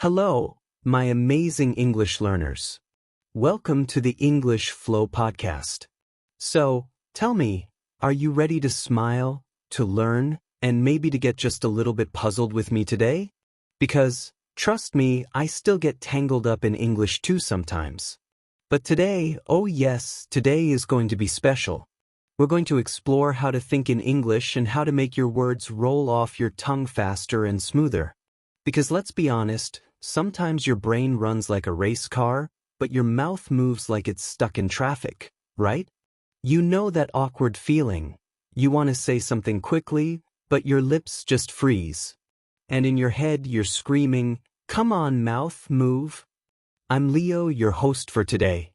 Hello, my amazing English learners. Welcome to the English Flow podcast. So, tell me, are you ready to smile, to learn, and maybe to get just a little bit puzzled with me today? Because, trust me, I still get tangled up in English too sometimes. But today, oh yes, today is going to be special. We're going to explore how to think in English and how to make your words roll off your tongue faster and smoother. Because let's be honest, sometimes your brain runs like a race car, but your mouth moves like it's stuck in traffic, right? You know that awkward feeling. You want to say something quickly, but your lips just freeze. And in your head, you're screaming, "Come on, mouth, move." I'm Leo, your host for today.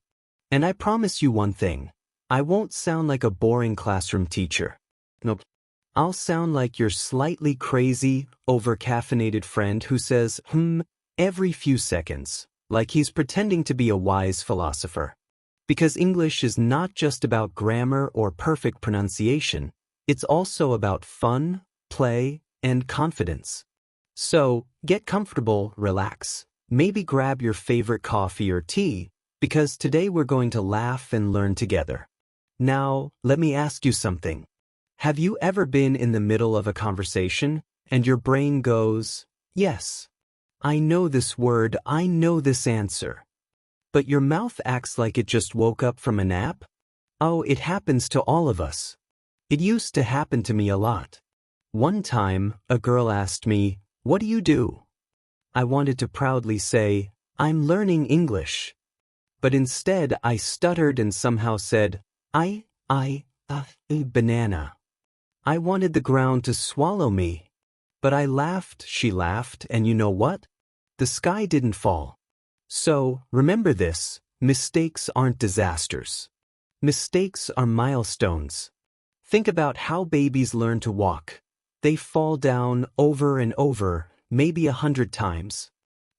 And I promise you one thing. I won't sound like a boring classroom teacher. Nope. I'll sound like your slightly crazy, over-caffeinated friend who says, every few seconds, like he's pretending to be a wise philosopher. Because English is not just about grammar or perfect pronunciation, it's also about fun, play, and confidence. So, get comfortable, relax, maybe grab your favorite coffee or tea, because today we're going to laugh and learn together. Now, let me ask you something. Have you ever been in the middle of a conversation and your brain goes, "Yes, I know this word, I know this answer," but your mouth acts like it just woke up from a nap? Oh, it happens to all of us. It used to happen to me a lot. One time, a girl asked me, "What do you do?" I wanted to proudly say, "I'm learning English." But instead, I stuttered and somehow said, banana. I wanted the ground to swallow me. But I laughed, she laughed, and you know what? The sky didn't fall. So, remember this, mistakes aren't disasters. Mistakes are milestones. Think about how babies learn to walk. They fall down over and over, maybe 100 times.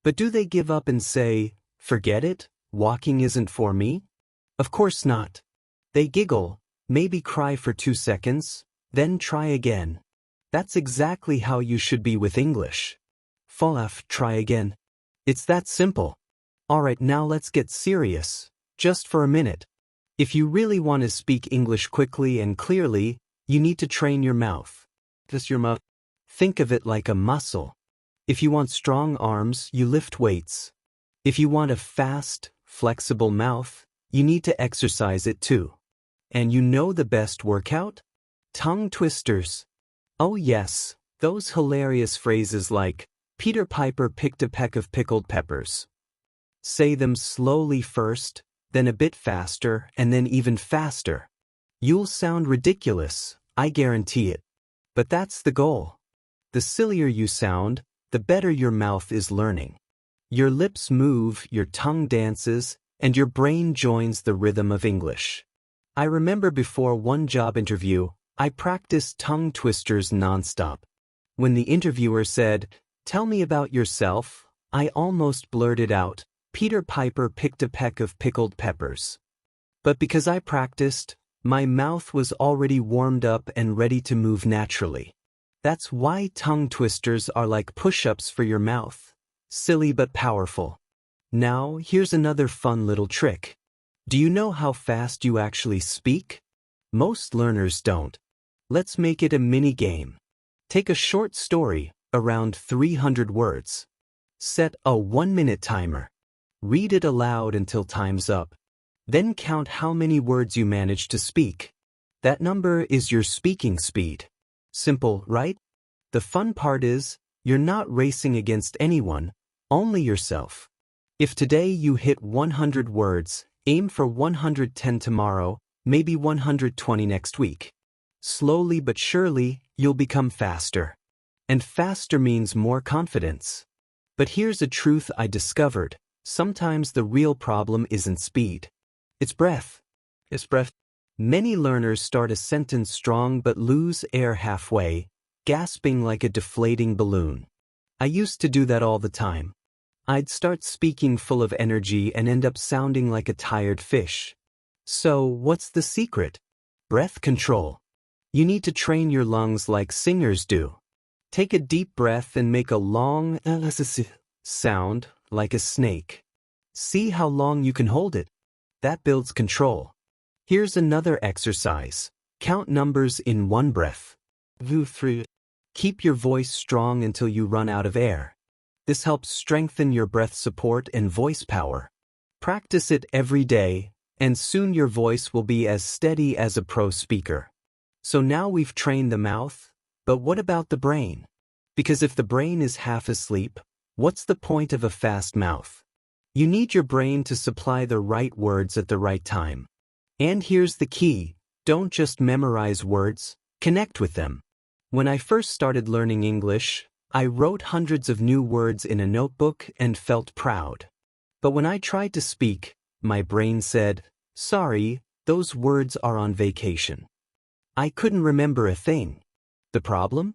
But do they give up and say, "Forget it, walking isn't for me"? Of course not. They giggle, maybe cry for 2 seconds, then try again. That's exactly how you should be with English. Fall off, try again. It's that simple. Alright, now let's get serious, just for a minute. If you really want to speak English quickly and clearly, you need to train your mouth. Just your mouth. Think of it like a muscle. If you want strong arms, you lift weights. If you want a fast, flexible mouth, you need to exercise it too. And you know the best workout? Tongue twisters. Oh yes, those hilarious phrases like, "Peter Piper picked a peck of pickled peppers." Say them slowly first, then a bit faster, and then even faster. You'll sound ridiculous, I guarantee it. But that's the goal. The sillier you sound, the better your mouth is learning. Your lips move, your tongue dances, and your brain joins the rhythm of English. I remember before one job interview, I practiced tongue twisters nonstop. When the interviewer said, "Tell me about yourself," I almost blurted out, "Peter Piper picked a peck of pickled peppers." But because I practiced, my mouth was already warmed up and ready to move naturally. That's why tongue twisters are like push-ups for your mouth. Silly but powerful. Now, here's another fun little trick. Do you know how fast you actually speak? Most learners don't. Let's make it a mini game. Take a short story, around 300 words. Set a 1-minute timer. Read it aloud until time's up. Then count how many words you manage to speak. That number is your speaking speed. Simple, right? The fun part is, you're not racing against anyone, only yourself. If today you hit 100 words, aim for 110 tomorrow, maybe 120 next week. Slowly but surely, you'll become faster. And faster means more confidence. But here's a truth I discovered. Sometimes the real problem isn't speed. It's breath. Many learners start a sentence strong but lose air halfway, gasping like a deflating balloon. I used to do that all the time. I'd start speaking full of energy and end up sounding like a tired fish. So, what's the secret? Breath control. You need to train your lungs like singers do. Take a deep breath and make a long Sound, like a snake. See how long you can hold it? That builds control. Here's another exercise. Count numbers in one breath. 2, 3. Keep your voice strong until you run out of air. This helps strengthen your breath support and voice power. Practice it every day, and soon your voice will be as steady as a pro speaker. So now we've trained the mouth, but what about the brain? Because if the brain is half asleep, what's the point of a fast mouth? You need your brain to supply the right words at the right time. And here's the key: don't just memorize words, connect with them. When I first started learning English, I wrote hundreds of new words in a notebook and felt proud. But when I tried to speak, my brain said, "Sorry, those words are on vacation." I couldn't remember a thing. The problem?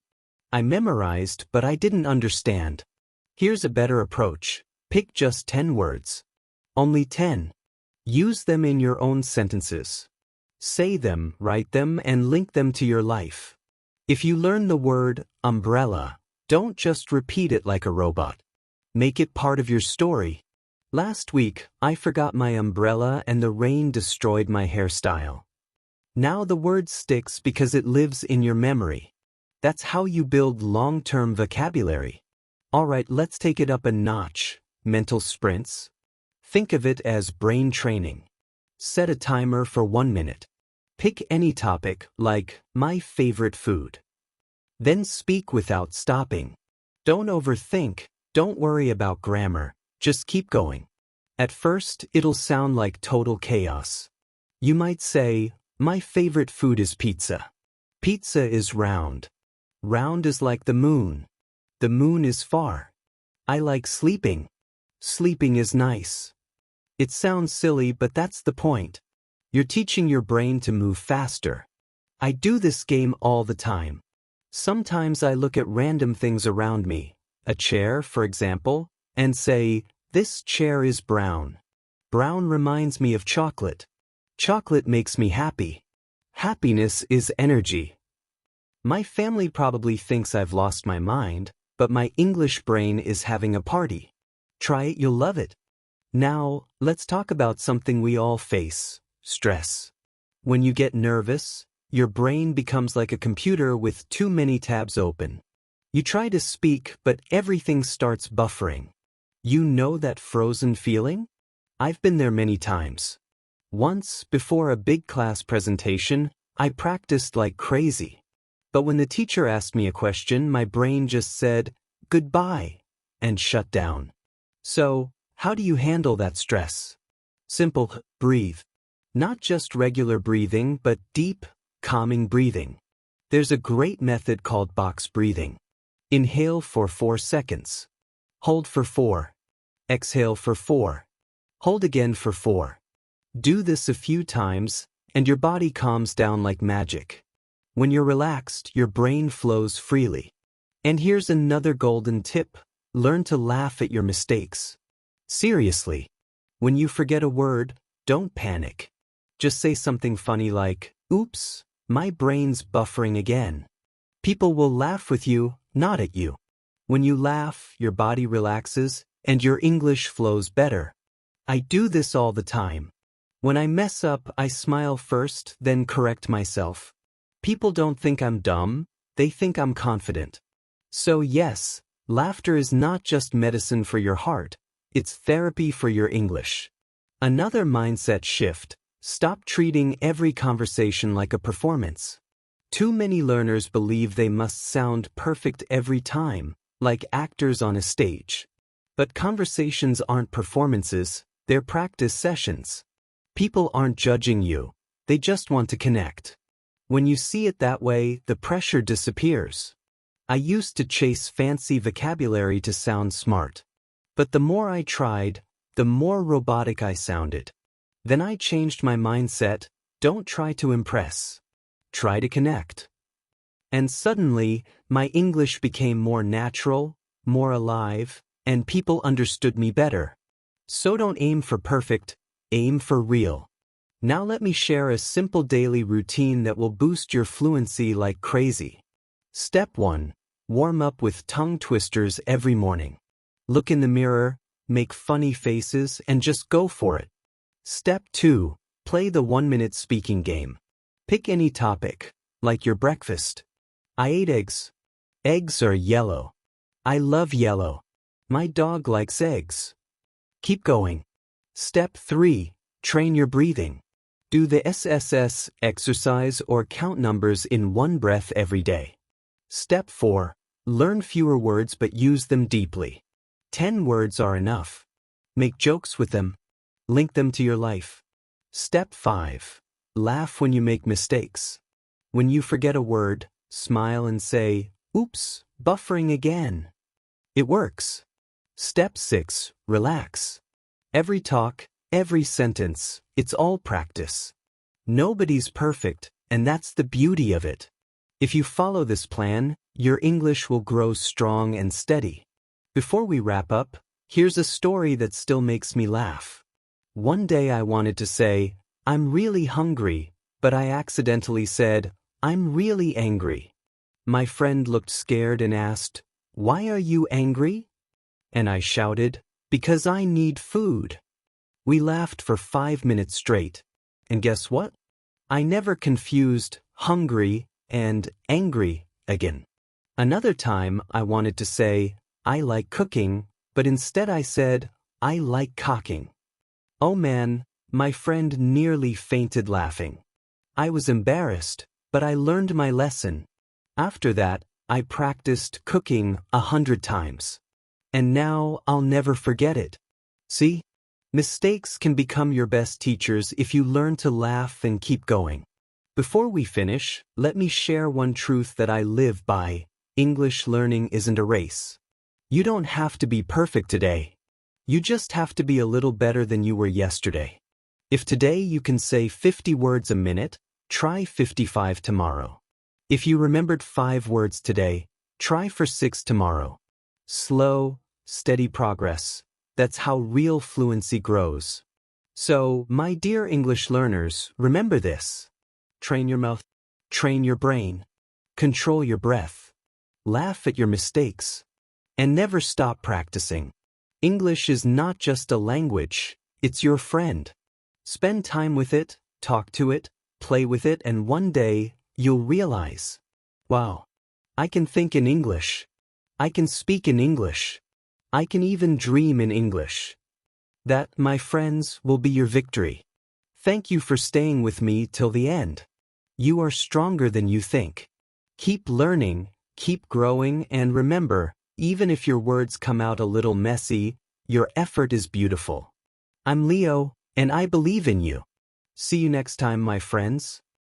I memorized, but I didn't understand. Here's a better approach. Pick just 10 words. Only 10. Use them in your own sentences. Say them, write them, and link them to your life. If you learn the word umbrella, don't just repeat it like a robot. Make it part of your story. Last week, I forgot my umbrella and the rain destroyed my hairstyle. Now the word sticks because it lives in your memory. That's how you build long-term vocabulary. Alright, let's take it up a notch. Mental sprints. Think of it as brain training. Set a timer for 1 minute. Pick any topic, like my favorite food. Then speak without stopping. Don't overthink, don't worry about grammar, just keep going. At first, it'll sound like total chaos. You might say, my favorite food is pizza. Pizza is round. Round is like the moon. The moon is far. I like sleeping. Sleeping is nice. It sounds silly, but that's the point. You're teaching your brain to move faster. I do this game all the time. Sometimes I look at random things around me, a chair, for example, and say, this chair is brown. Brown reminds me of chocolate. Chocolate makes me happy. Happiness is energy. My family probably thinks I've lost my mind, but my English brain is having a party. Try it, you'll love it. Now, let's talk about something we all face: stress. When you get nervous, your brain becomes like a computer with too many tabs open. You try to speak, but everything starts buffering. You know that frozen feeling? I've been there many times. Once, before a big class presentation, I practiced like crazy. But when the teacher asked me a question, my brain just said, goodbye, and shut down. So, how do you handle that stress? Simple: breathe. Not just regular breathing, but deep, calming breathing. There's a great method called box breathing. Inhale for 4 seconds. Hold for 4. Exhale for 4. Hold again for 4. Do this a few times, and your body calms down like magic. When you're relaxed, your brain flows freely. And here's another golden tip: learn to laugh at your mistakes. Seriously. When you forget a word, don't panic. Just say something funny like, oops, my brain's buffering again. People will laugh with you, not at you. When you laugh, your body relaxes, and your English flows better. I do this all the time. When I mess up, I smile first, then correct myself. People don't think I'm dumb, they think I'm confident. So yes, laughter is not just medicine for your heart, it's therapy for your English. Another mindset shift: stop treating every conversation like a performance. Too many learners believe they must sound perfect every time, like actors on a stage. But conversations aren't performances, they're practice sessions. People aren't judging you, they just want to connect. When you see it that way, the pressure disappears. I used to chase fancy vocabulary to sound smart. But the more I tried, the more robotic I sounded. Then I changed my mindset: don't try to impress. Try to connect. And suddenly, my English became more natural, more alive, and people understood me better. So don't aim for perfect, aim for real. Now let me share a simple daily routine that will boost your fluency like crazy. Step 1. Warm up with tongue twisters every morning. Look in the mirror, make funny faces, and just go for it. Step 2. Play the 1-minute speaking game. Pick any topic, like your breakfast. I ate eggs. Eggs are yellow. I love yellow. My dog likes eggs. Keep going. Step 3. Train your breathing. Do the SSS exercise or count numbers in one breath every day. Step 4. Learn fewer words but use them deeply. 10 words are enough. Make jokes with them. Link them to your life. Step 5. Laugh when you make mistakes. When you forget a word, smile and say, "Oops, buffering again." It works. Step 6. Relax. Every talk, every sentence, it's all practice. Nobody's perfect, and that's the beauty of it. If you follow this plan, your English will grow strong and steady. Before we wrap up, here's a story that still makes me laugh. One day I wanted to say, "I'm really hungry," but I accidentally said, "I'm really angry." My friend looked scared and asked, "Why are you angry?" And I shouted, "Because I need food." We laughed for 5 minutes straight. And guess what? I never confused hungry and angry again. Another time I wanted to say, "I like cooking," but instead I said, "I like cocking." Oh man, my friend nearly fainted laughing. I was embarrassed, but I learned my lesson. After that, I practiced cooking 100 times. And now I'll never forget it. See? Mistakes can become your best teachers if you learn to laugh and keep going. Before we finish, let me share one truth that I live by. English learning isn't a race. You don't have to be perfect today. You just have to be a little better than you were yesterday. If today you can say 50 words a minute, try 55 tomorrow. If you remembered 5 words today, try for 6 tomorrow. Slow, steady progress. That's how real fluency grows. So, my dear English learners, remember this. Train your mouth, train your brain, control your breath, laugh at your mistakes, and never stop practicing. English is not just a language, it's your friend. Spend time with it, talk to it, play with it, and one day, you'll realize, wow, I can think in English. I can speak in English. I can even dream in English. That, my friends, will be your victory. Thank you for staying with me till the end. You are stronger than you think. Keep learning, keep growing, and remember, even if your words come out a little messy, your effort is beautiful. I'm Leo, and I believe in you. See you next time, my friends.